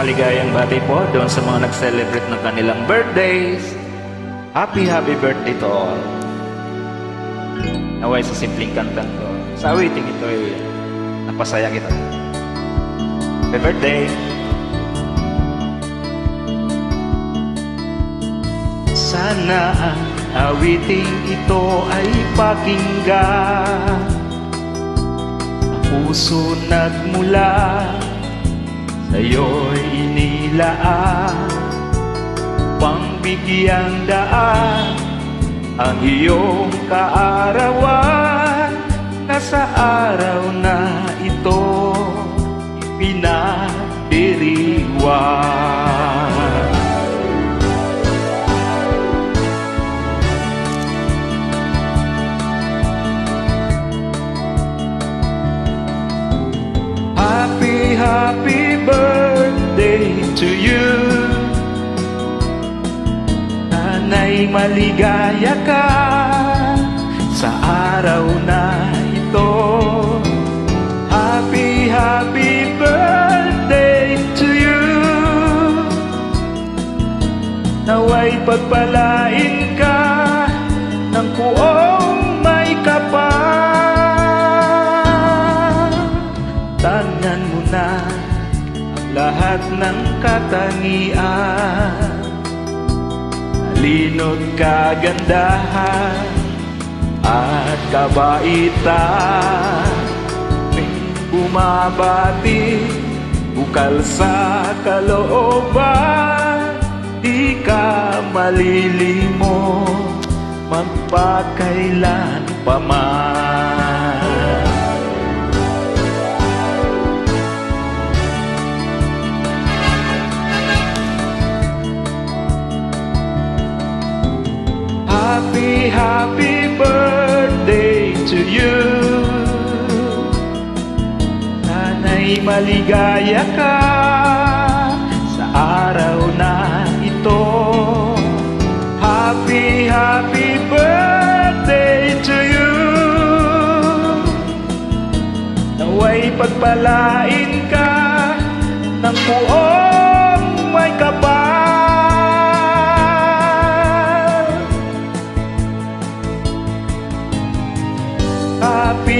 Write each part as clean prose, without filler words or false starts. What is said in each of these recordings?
maligayang bati po doon sa mga nag-celebrate ng kanilang birthdays. Happy birthday to all. Naway sa simpleng kantang ko, sa awiting ito ay napasaya kita. Happy birthday! Sana ang awiting ito ay pakinggan. Puso nagmula sa'yo'y inilaan, pangbigyang daan ang iyong kaarawan, na sa araw na ito pinagdiriwang. Happy birthday to you. Sana'y maligaya ka sa araw na ito. Happy birthday to you. Naway pagpalain ka ng buong may kapal. Tanan mo na ang lahat ng katangian, talino't kagandahan at kabaitan. Bumabati, bukal sa kalooban, di ka malilimot magpakailan pa man. Happy birthday to you. Sana'y maligaya ka sa araw na ito. Happy birthday to you. Naway pagpalain ka ng buong may kapal.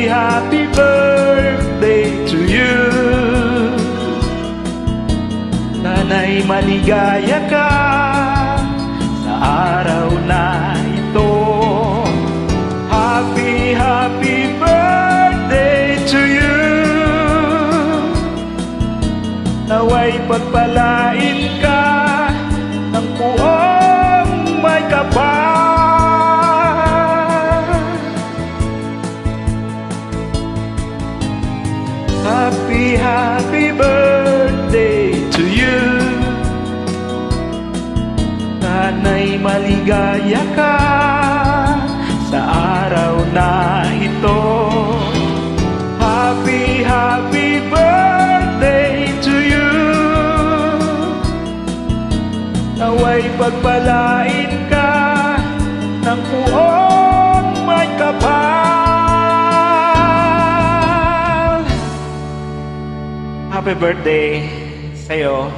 Happy birthday to you. Sana'y maligaya ka sa araw na ito. Happy birthday to you. Naway pagpalain ka ng buong may kapal. Happy birthday to you. Sana'y maligaya ka sa araw na ito. Happy birthday to you. Naway pagpalain ka ng buong may kapal. Happy birthday sa'yo.